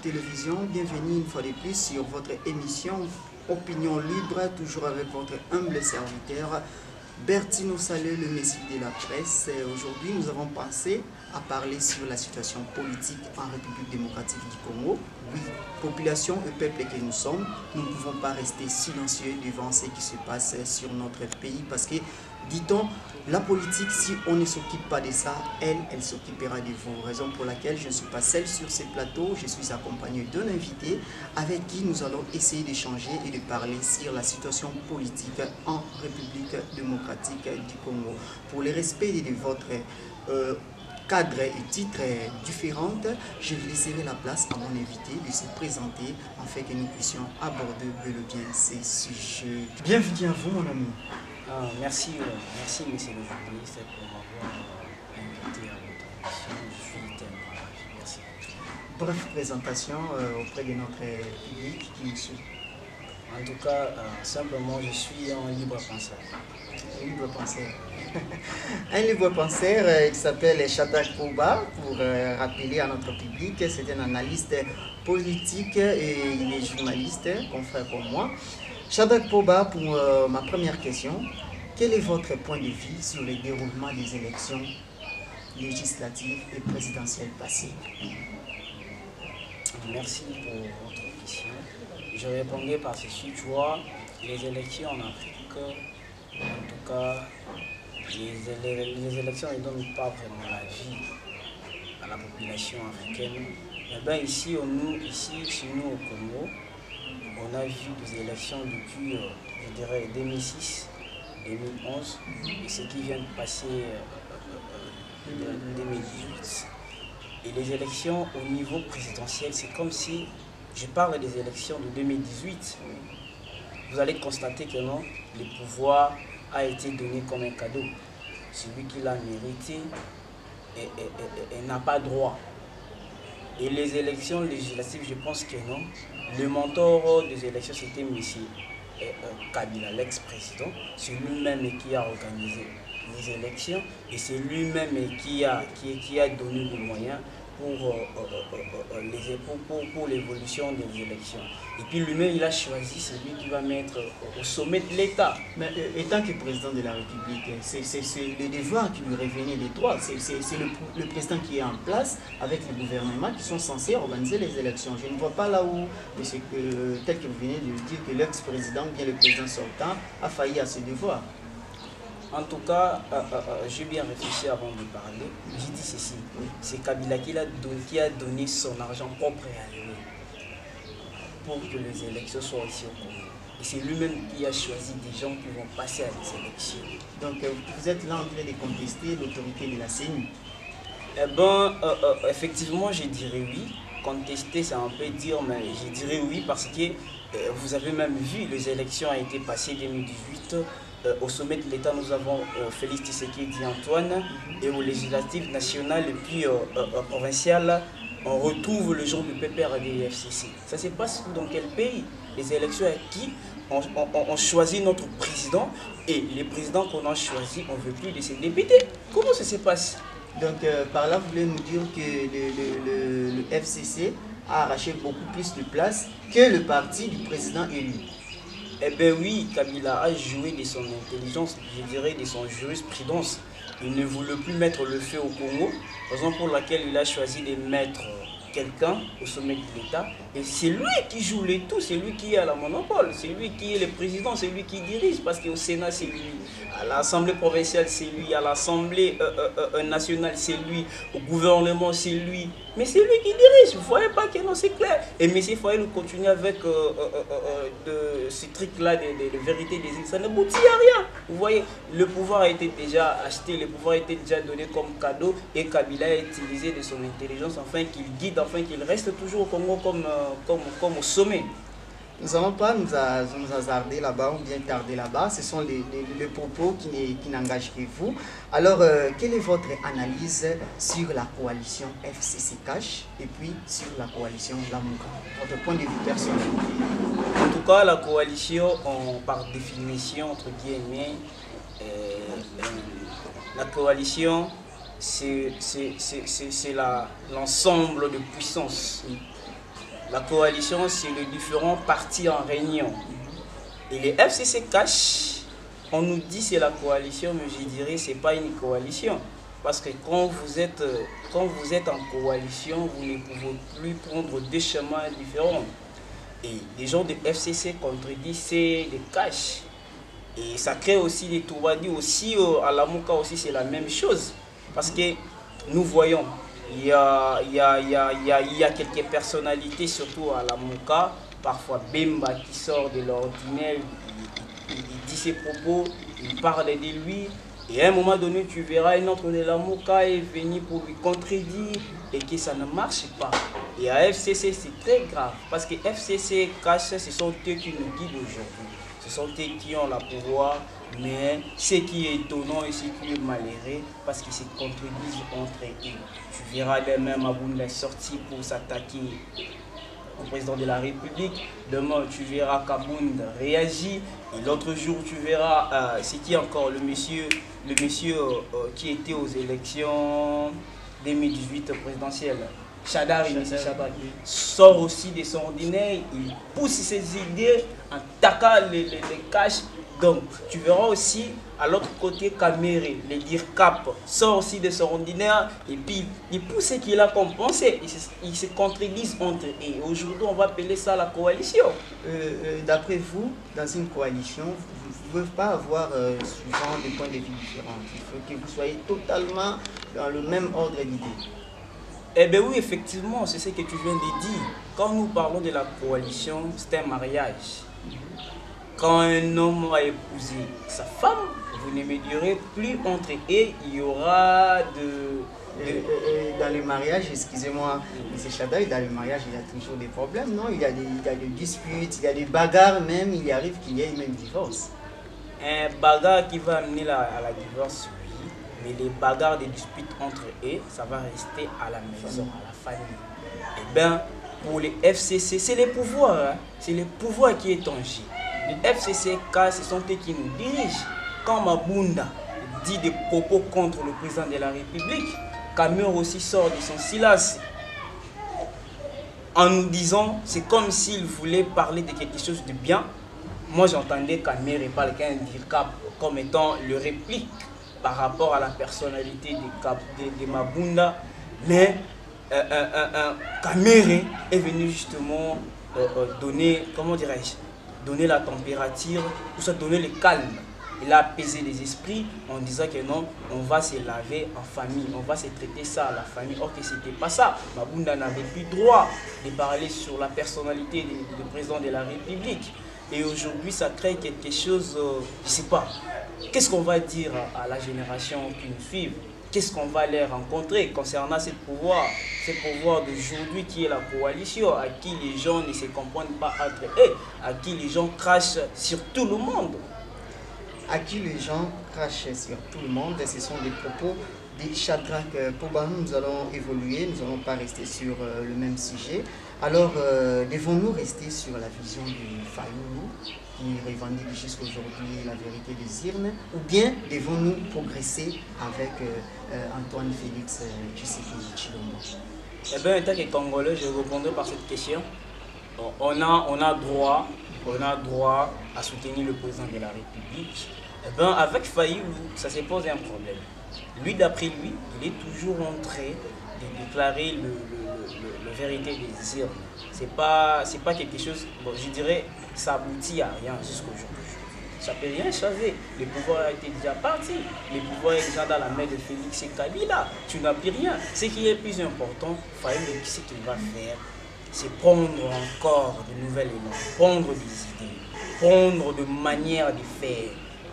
Télévision, bienvenue une fois de plus sur votre émission Opinion Libre, toujours avec votre humble serviteur Bertino Salé, le messie de la presse. Aujourd'hui, nous avons pensé à parler sur la situation politique en République démocratique du Congo. Oui, population et peuple que nous sommes, nous ne pouvons pas rester silencieux devant ce qui se passe sur notre pays parce que, dit-on, la politique, si on ne s'occupe pas de ça, elle s'occupera de vous. Raison pour laquelle je ne suis pas seul sur ce plateau, je suis accompagné d'un invité avec qui nous allons essayer d'échanger et de parler sur la situation politique en République démocratique du Congo. Pour le respect de votre cadre et titres différents, je vais laisser la place à mon invité de se présenter afin que nous puissions aborder bel et bien ces sujets. Bienvenue à vous, mon ami. Merci, monsieur le journaliste, pour m'avoir invité à votre émission. Je suis tellement ravi. Merci. Bref présentation auprès de notre public qui nous suit. En tout cas, simplement, je suis un libre penseur. Un libre penseur. Un libre penseur qui s'appelle Shadrack Pouba, pour rappeler à notre public, c'est un analyste politique et il est journaliste, confrère comme moi. Shadrack Pouba, pour ma première question, quel est votre point de vue sur le déroulement des élections législatives et présidentielles passées? Merci pour votre question. Je répondais par ceci, tu vois, les élections en Afrique, en tout cas, les élections ne donnent pas vraiment la vie à la population africaine. Eh bien, ici, chez nous au Congo, on a vu des élections depuis, je dirais, 2006, 2011, et ce qui vient de passer en 2018. Et les élections au niveau présidentiel, c'est comme si, je parle des élections de 2018, vous allez constater que non, le pouvoir a été donné comme un cadeau. Celui qui l'a mérité et n'a pas droit. Et les élections législatives, je pense que non. Le mentor des élections, c'était M. Kabila, l'ex-président. C'est lui-même qui a organisé les élections et c'est lui-même qui a donné les moyens pour l'évolution des élections. Et puis lui-même, il a choisi celui qui va mettre au sommet de l'État. Mais étant que président de la République, c'est le devoir qui lui revenait des droits. C'est le président qui est en place avec le gouvernement qui sont censés organiser les élections. Je ne vois pas là où, tel que vous venez de le dire, que l'ex-président ou bien le président sortant a failli à ce devoir. En tout cas, j'ai bien réfléchi avant de parler. J'ai dit ceci, c'est Kabila qui a donné son argent propre à lui pour que les élections soient ici au Congo. Et c'est lui-même qui a choisi des gens qui vont passer à des élections. Donc vous êtes là en train de contester l'autorité de la CENI? Eh bien, effectivement, je dirais oui. Contester, c'est un peu dire, mais je dirais oui parce que vous avez même vu, les élections ont été passées en 2018. Au sommet de l'État, nous avons Félix Tshisekedi Antoine et au législatif national et puis provincial, on retrouve le genre de PPRD et FCC. Ça se passe dans quel pays? Les élections à qui on choisit notre président et les présidents qu'on a choisis, on ne veut plus de ces députés. Comment ça se passe? Donc par là, vous voulez nous dire que le FCC a arraché beaucoup plus de place que le parti du président élu? Eh bien oui, Kabila a joué de son intelligence, je dirais de son jurisprudence. Il ne voulait plus mettre le feu au Congo, raison pour laquelle il a choisi de mettre quelqu'un au sommet de l'État. Et c'est lui qui joue les tout, c'est lui qui a la monopole, c'est lui qui est le président, c'est lui qui dirige, parce qu'au Sénat c'est lui, à l'Assemblée provinciale c'est lui, à l'Assemblée nationale c'est lui, au gouvernement c'est lui. Mais c'est lui qui dirige, vous ne voyez pas que non, c'est clair. Et M. Faye nous continue avec ce truc-là de vérité des îles, ça n'aboutit à rien. Vous voyez, le pouvoir a été déjà acheté, le pouvoir a été déjà donné comme cadeau et Kabila a utilisé de son intelligence afin qu'il guide, afin qu'il reste toujours au Congo comme au sommet. Nous n'allons pas nous hasarder là-bas ou bien tarder là-bas. Ce sont les propos qui n'engagent que vous. Alors, quelle est votre analyse sur la coalition FCC Cash et puis sur la coalition Lamuka? Votre point de vue personnel? En tout cas, la coalition, par définition, entre guillemets, la coalition, c'est l'ensemble de puissances La coalition, c'est les différents partis en réunion. Et les FCC cash, on nous dit c'est la coalition, mais je dirais c'est pas une coalition. Parce que quand vous êtes en coalition, vous ne pouvez plus prendre deux chemins différents. Et les gens de FCC contredisent, c'est des cash. Et ça crée aussi des tourwadis aussi, à la Mouka aussi c'est la même chose. Parce que nous voyons, il y a quelques personnalités, surtout à la Mouka, parfois Bemba qui sort de l'ordinaire, il dit ses propos, il parle de lui. Et à un moment donné, tu verras un autre de la Mouka est venu pour lui contredire et que ça ne marche pas. Et à FCC, c'est très grave parce que FCC cache, ce sont eux qui nous guident aujourd'hui. Ce sont eux qui ont le pouvoir, mais ce qui est étonnant et ce qui est malheureux, parce qu'ils se contredisent entre eux. Tu verras même Abounda sorti pour s'attaquer au président de la République. Demain, tu verras qu'Abound réagit. Et l'autre jour, tu verras, c'est qui encore le monsieur qui était aux élections 2018 présidentielles. Chadari, sort aussi de son ordinaire, il pousse ses idées en taquant les caches. Donc, tu verras aussi à l'autre côté Kamere, le DIRCAP, sort aussi de son ordinaire et puis il pousse ce qu'il a comme pensée. Ils se contredisent entre eux. Et aujourd'hui, on va appeler ça la coalition. D'après vous, dans une coalition, vous ne pouvez pas avoir souvent des points de vue différents. Il faut que vous soyez totalement dans le même ordre d'idées. Eh bien oui, effectivement, c'est ce que tu viens de dire. Quand nous parlons de la coalition, c'est un mariage. Quand un homme a épousé sa femme, vous ne me direz plus entre eux, il y aura dans le mariage, excusez-moi, M. Chadai, dans le mariage, il y a toujours des problèmes, non? Il y a des disputes, il y a des bagarres même, il arrive qu'il y ait même divorce. Un bagarre qui va amener à la divorce, oui, mais les bagarres, des disputes entre eux, ça va rester à la maison, à la famille. Eh bien, pour les FCC, c'est le pouvoir, hein? C'est le pouvoir qui est en jeu. Les FCCK, ce sont eux qui nous dirigent. Quand Mabunda dit des propos contre le président de la République, Kamere aussi sort de son silence en nous disant, c'est comme s'il voulait parler de quelque chose de bien. Moi, j'entendais Kamere parler qu'un DIRCAP comme étant le réplique par rapport à la personnalité de Mabunda. Mais Kamere est venu justement donner, comment dirais-je, donner la température, ou ça donner le calme. Il a apaisé les esprits en disant que non, on va se laver en famille, on va se traiter ça à la famille. Or que ce n'était pas ça. Mabunda n'avait plus droit de parler sur la personnalité du président de la République. Et aujourd'hui, ça crée quelque chose, je ne sais pas. Qu'est-ce qu'on va dire à la génération qui nous suit? Qu'est-ce qu'on va les rencontrer concernant ce pouvoir d'aujourd'hui qui est la coalition, à qui les gens ne se comprennent pas entre eux, à qui les gens crachent sur tout le monde? À qui les gens crachent sur tout le monde, ce sont des propos de Shadrach Pobam. Nous allons évoluer, nous n'allons pas rester sur le même sujet. Alors, devons-nous rester sur la vision du Fayoulou qui revendique jusqu'à aujourd'hui la vérité des urnes, ou bien devons-nous progresser avec Antoine Félix Tshisekedi Tshilombo? Eh bien, en tant que Congolais, je répondrai par cette question. On a droit à soutenir le président de la République. Eh bien, avec Fayoulou, ça se pose un problème. Lui, d'après lui, il est toujours en train de déclarer la vérité des urnes. C'est pas quelque chose, bon, je dirais, ça aboutit à rien jusqu'aujourd'hui. Ça ne peut rien changer. Le pouvoir a été déjà parti. Le pouvoir est déjà dans la main de Félix et Kabila. Tu n'as plus rien. Ce qui est plus important, Fayoulou, ce qu'il va faire, c'est prendre encore de nouvelles éléments, prendre des idées, prendre de manières de faire.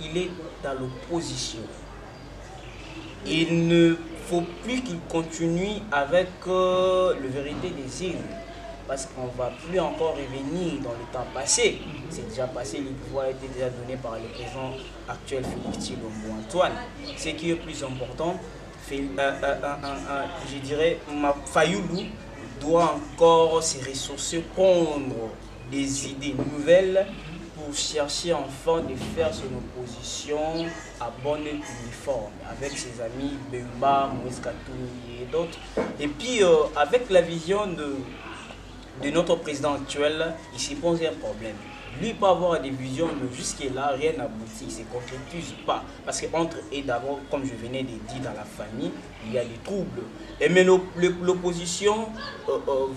Il est dans l'opposition. Il ne faut plus qu'il continue avec la vérité des urnes. Parce qu'on ne va plus encore revenir dans le temps passé. C'est déjà passé, le pouvoir a été déjà donné par le président actuel Félix Tshilombo Antoine. Ce qui est plus important, je dirais, Fayoulou doit encore se ressourcer, prendre des idées nouvelles pour chercher enfin de faire son opposition à bonne uniforme avec ses amis Bemba, Moïse Katoumi et d'autres. Et puis avec la vision de notre président actuel, il s'y pose un problème. Lui peut avoir des visions, mais jusque-là, rien n'aboutit, il ne se concrétise pas. Parce qu'entre et d'abord, comme je venais de dire, dans la famille, il y a des troubles. Mais l'opposition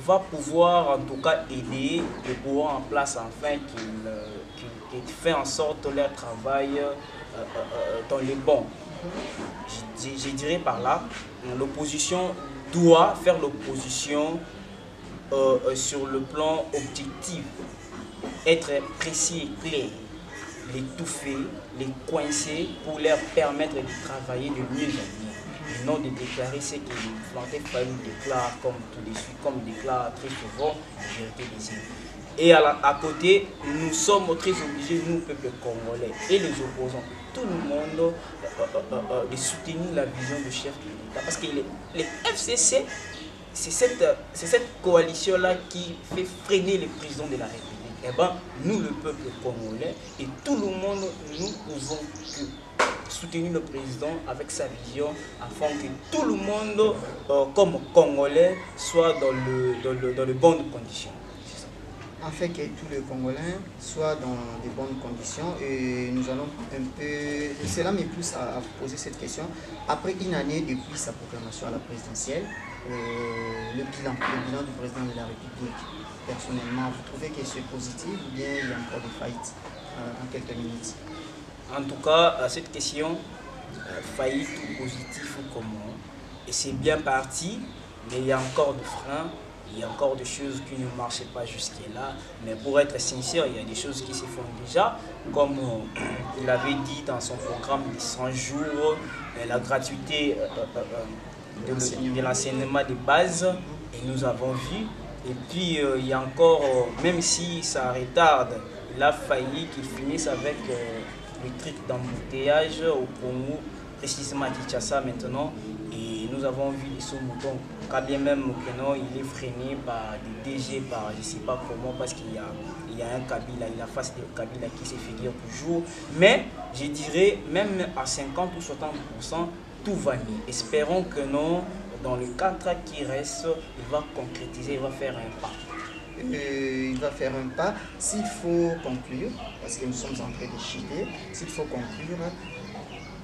va pouvoir en tout cas aider le pouvoir en place afin qu'il fait en sorte leur travail dans les bons. Je dirais par là, l'opposition doit faire l'opposition sur le plan objectif, être précis et clair, les touffer, les coincer pour leur permettre de travailler de mieux en mieux. Et non de déclarer ce que Planté Fayou déclare comme tout de suite, comme il déclare très souvent, vérité des îles. Et à côté, nous sommes très obligés, nous, peuple congolais et les opposants, tout le monde, de soutenir la vision du chef de l'État. Parce que les FCC, c'est cette coalition-là qui fait freiner le président de la République. Eh bien, nous, le peuple congolais, et tout le monde, nous pouvons soutenir le président avec sa vision afin que tout le monde, comme Congolais, soit dans de bonnes conditions. Afin que tous les Congolais soient dans de bonnes conditions. Et nous allons un peu... Cela me pousse à poser cette question. Après une année depuis sa proclamation à la présidentielle, le bilan du président de la République, personnellement, vous trouvez que c'est positif ou bien il y a encore des faillites en quelques minutes? En tout cas, à cette question, faillite ou positif ou comment, et c'est bien parti, mais il y a encore des freins. Il y a encore des choses qui ne marchaient pas jusque-là, mais pour être sincère, il y a des choses qui se font déjà, comme il avait dit dans son programme de 100 jours, la gratuité de l'enseignement de base, et nous avons vu. Et puis, il y a encore, même si ça retarde, il a failli qu'il finisse avec le truc d'embouteillage au Congo, précisément à Kinshasa maintenant. Et nous avons vu les sous-moutons, quand bien même maintenant il est freiné par des DG, par je ne sais pas comment, parce qu'il y a un Kabila, il a face de Kabila qui se fait dire toujours. Mais je dirais, même à 50 ou 60%, tout va mieux. Espérons que non, dans le contrat qui reste, il va concrétiser, il va faire un pas. Il va faire un pas. S'il faut conclure, parce que nous sommes en train de chiter, s'il faut conclure,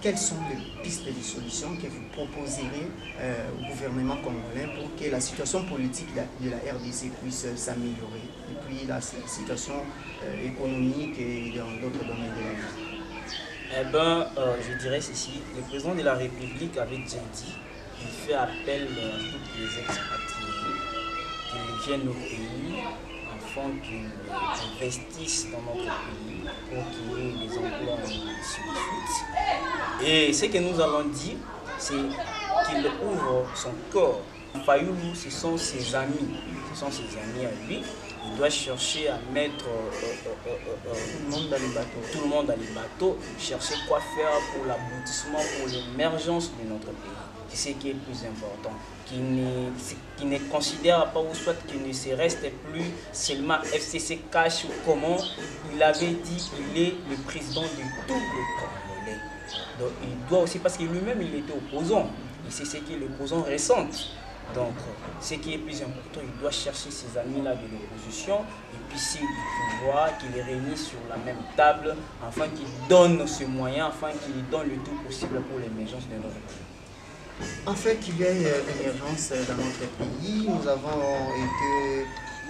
quelles sont les pistes de solutions que vous proposerez au gouvernement congolais pour que la situation politique de la RDC puisse s'améliorer et puis la situation économique et dans d'autres domaines de la vie? Eh bien, je dirais ceci, le président de la République avait déjà dit, il fait appel à tous les expatriés qu'ils viennent au pays afin qu'ils investissent dans notre pays pour qu'il y ait des emplois et ainsi de suite. Et ce que nous allons dire, c'est qu'il ouvre son corps. Fayulu, ce sont ses amis. Ce sont ses amis à lui. Il doit chercher à mettre tout le monde dans les bateaux. Tout le monde dans les bateaux, chercher quoi faire pour l'aboutissement, pour l'émergence de notre pays. C'est ce qui est le plus important. Qui ne considère pas ou soit qu'il ne se reste plus seulement FCC cash ou comment. Il avait dit qu'il est le président de tout le Congolais. Donc il doit aussi, parce que lui-même il était opposant. Et c'est ce qui est l'opposant récente. Donc, ce qui est plus important, il doit chercher ses amis-là de l'opposition et puis s'il pouvoir, qu'il les réunisse sur la même table, afin qu'il donne ce moyen, afin qu'il donne le tout possible pour l'émergence de notre pays. Afin qu'il y ait l'émergence dans notre pays, nous avons été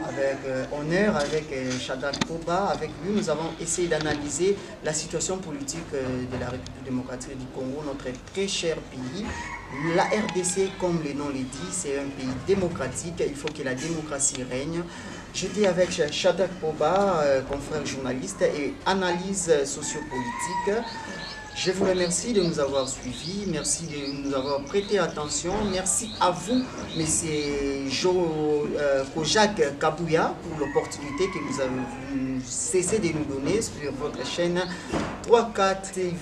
avec honneur avec Shadrack Koba. Avec lui, nous avons essayé d'analyser la situation politique de la République démocratique du Congo, notre très cher pays. La RDC, comme le nom le dit, c'est un pays démocratique. Il faut que la démocratie règne. J'étais avec Shadrack Koba, confrère journaliste et analyse sociopolitique. Je vous remercie de nous avoir suivis, merci de nous avoir prêté attention, merci à vous, M. Kojak Kabouya, pour l'opportunité que vous avez cessé de nous donner sur votre chaîne 3K TV.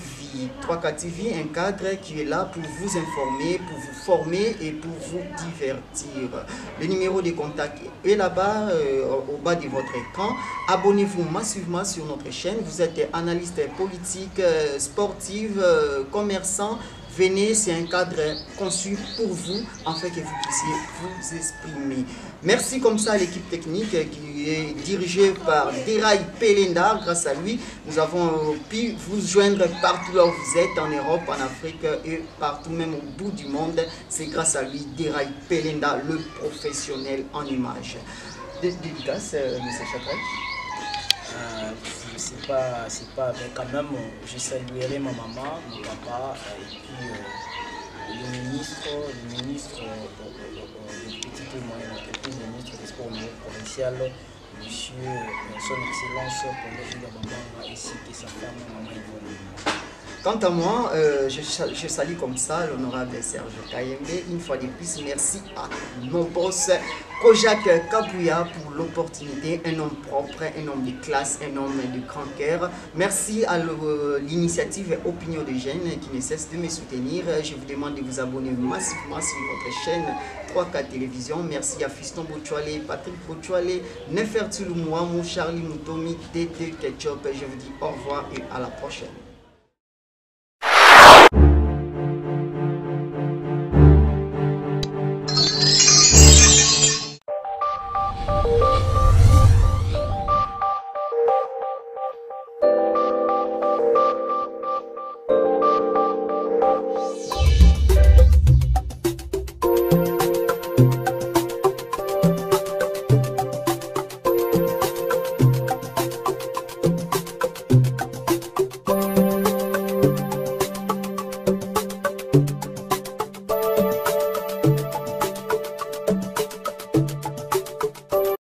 3K TV, un cadre qui est là pour vous informer, pour vous former et pour vous divertir. Le numéro de contact est là-bas, au bas de votre écran. Abonnez-vous massivement sur notre chaîne. Vous êtes analyste politique, sportif, commerçant. venez, c'est un cadre conçu pour vous, afin que vous puissiez vous exprimer. Merci comme ça à l'équipe technique qui est dirigée par Deraï Pelenda. Grâce à lui, nous avons pu vous joindre partout là où vous êtes, en Europe, en Afrique et partout même au bout du monde. C'est grâce à lui, Deraï Pelenda, le professionnel en images. Dédicace, M. Chakraj. C'est pas, mais quand même, je saluerai ma maman, mon papa, et puis le ministre des petites et moyennes entreprises, le ministre des sports au niveau provincial, monsieur, son excellence, pour le maman, ainsi que sa femme, maman Yvonne. Quant à moi, je salue comme ça l'honorable Serge Kayembe. Une fois de plus, merci à mon boss Kojak Kabouya pour l'opportunité. Un homme propre, un homme de classe, un homme de grand cœur. Merci à l'initiative Opinion de Jeunes qui ne cesse de me soutenir. Je vous demande de vous abonner massivement sur votre chaîne 3K Télévision. Merci à Fiston Bouchouale, Patrick Bouchouale, Nefer Touloumouamou, Charlie Moutomi, DT Ketchup. Je vous dis au revoir et à la prochaine.